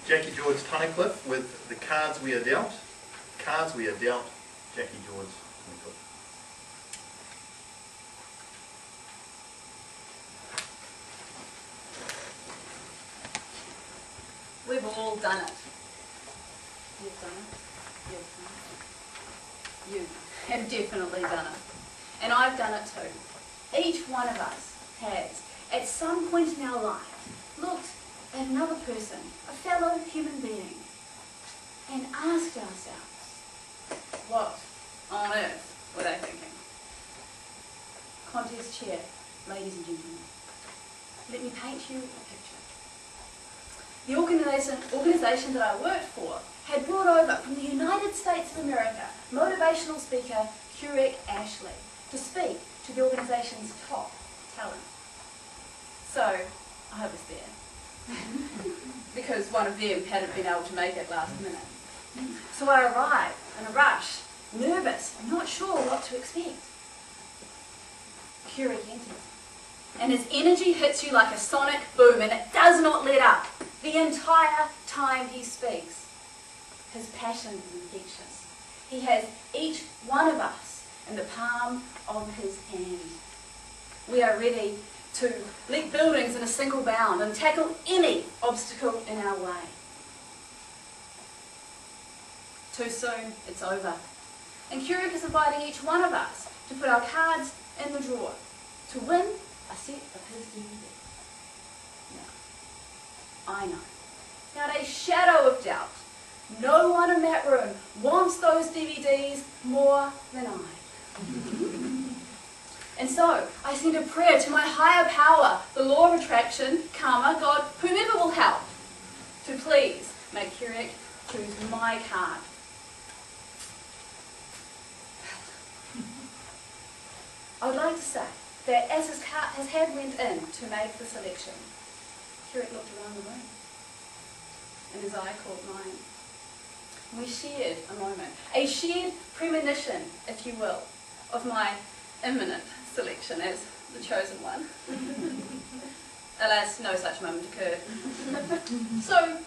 George-Tunnicliffe with The Cards We Are Dealt. Cards We Are Dealt, Jackie George-Tunnicliffe. We've all done it. You've done it. You've done it. You have definitely done it. And I've done it too. Each one of us has, at some point in our life, looked at another person, a fellow human being, and asked ourselves, what on earth were they thinking? Contest chair, ladies and gentlemen. Let me paint you a picture. The organisation that I worked for had brought over from the United States of America motivational speaker George Ashley to speak to the organisation's top talent. So I was there because one of them hadn't been able to make it last minute. So I arrived in a rush, nervous, not sure what to expect. George enters, and his energy hits you like a sonic boom, and it does not let up the entire time he speaks. His passion is infectious. He has each one of us in the palm of his hand. We are ready to leap buildings in a single bound and tackle any obstacle in our way. Too soon, it's over. And Keurig is inviting each one of us to put our cards in the drawer to win a set of his DVDs. Now, I know, without a shadow of doubt, no one in that room wants those DVDs more than I. And so, I send a prayer to my higher power, the law of attraction, karma, God, whomever will help, to please make Keurig choose my card. I would like to say that as his head went in to make the selection, Keurig looked around the room, and his eye caught mine. We shared a moment, a shared premonition, if you will, of my imminent selection as the chosen one. Alas, no such moment occurred. So,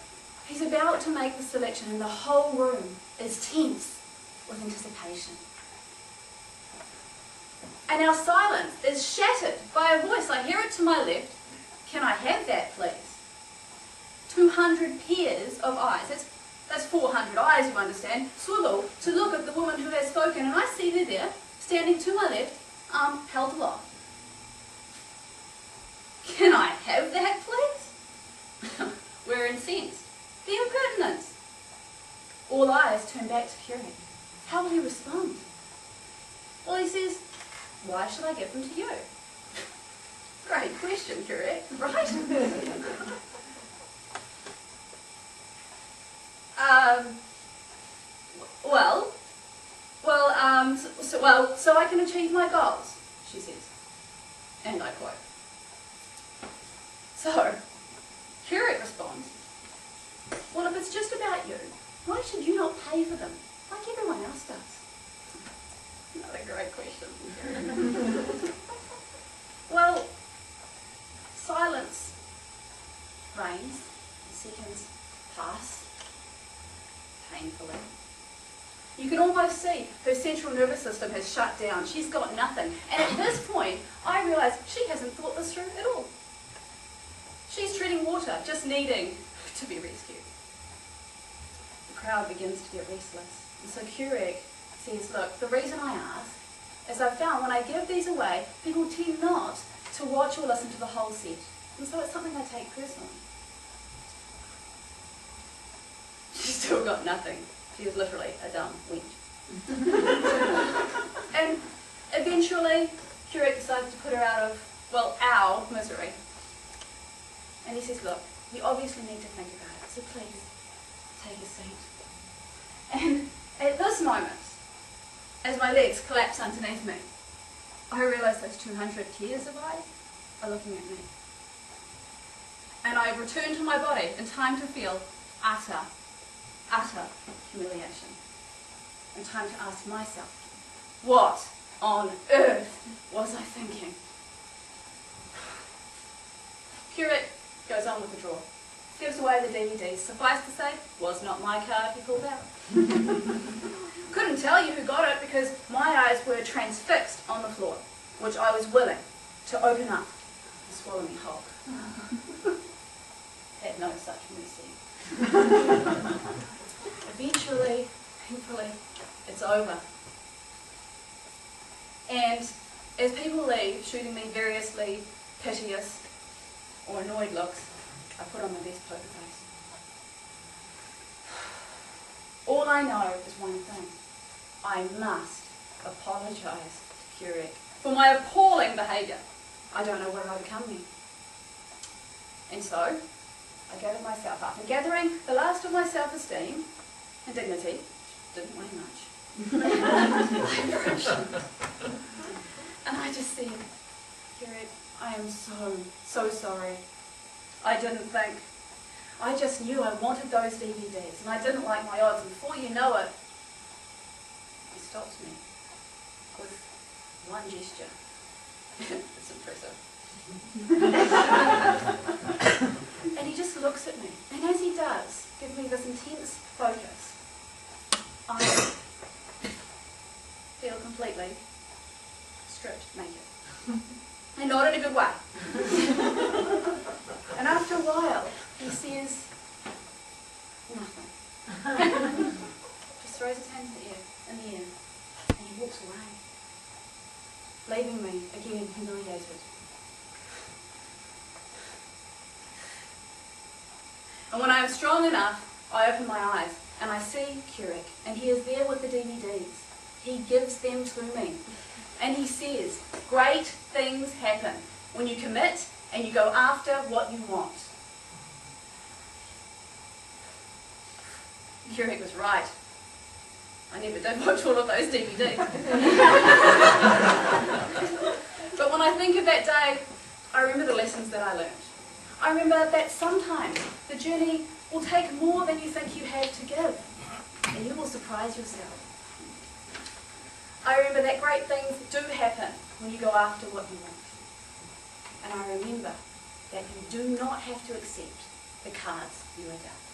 he's about to make the selection and the whole room is tense with anticipation. And our silence is shattered by a voice. I hear it to my left. Can I have that, please? 200 pairs of eyes. That's 400 eyes, you understand, swivel to look at the woman who has spoken, and I see her there, standing to my left, arm held aloft. Can I have that, please? We're incensed. The impertinence. All eyes turn back to Keurig. How will he respond? Well, he says, why should I give them to you? Great question, Keurig, right? So I can achieve my goals, she says. And I quote. So, Keurig responds, well, if it's just about you, why should you not pay for them like everyone else does? Another great question. Well, silence reigns, seconds pass painfully. You can almost see her central nervous system has shut down. She's got nothing. And at this point, I realise she hasn't thought this through at all. She's treading water, just needing to be rescued. The crowd begins to get restless. And so Keurig says, look, the reason I ask is I've found when I give these away, people tend not to watch or listen to the whole set. And so it's something I take personally. She's still got nothing. She is literally a dumb wench. And eventually, Keurig decided to put her out of, well, our misery. And he says, look, you obviously need to think about it, so please, take a seat. And at this moment, as my legs collapse underneath me, I realise those 200 pairs of eyes are looking at me. And I return to my body in time to feel utter humiliation. And time to ask myself, what on earth was I thinking? Keurig goes on with the draw. gives away the DVDs. Suffice to say, was not my card he pulled out. Couldn't tell you who got it because my eyes were transfixed on the floor, which I was willing to open up and swallow me whole. Had no such mercy. Eventually, painfully, it's over. And as people leave, shooting me variously piteous or annoyed looks, I put on my best poker face. All I know is one thing. I must apologise to Currick for my appalling behaviour. I don't know where I become then. And so, I gathered myself up, and gathering the last of my self-esteem and dignity, didn't weigh much, and I just said, Currick, I am so sorry. I didn't think. I just knew I wanted those DVDs, and I didn't like my odds, and before you know it, he stops me with one gesture. It's impressive. And he just looks at me, and as he does, gives me this intense focus, I feel completely stripped naked. And not in a good way. And after a while, he says nothing. Just throws his hands in the air, and he walks away, leaving me again humiliated. And when I am strong enough, I open my eyes, and I see Currick, and he is there with the DVDs. He gives them to me. And he says, great things happen when you commit and you go after what you want. Currick was right. I never did watch all of those DVDs. But when I think of that day, I remember the lessons that I learned. I remember that sometimes the journey will take more than you think you have to give, and you will surprise yourself. I remember that great things do happen when you go after what you want. And I remember that you do not have to accept the cards you are dealt.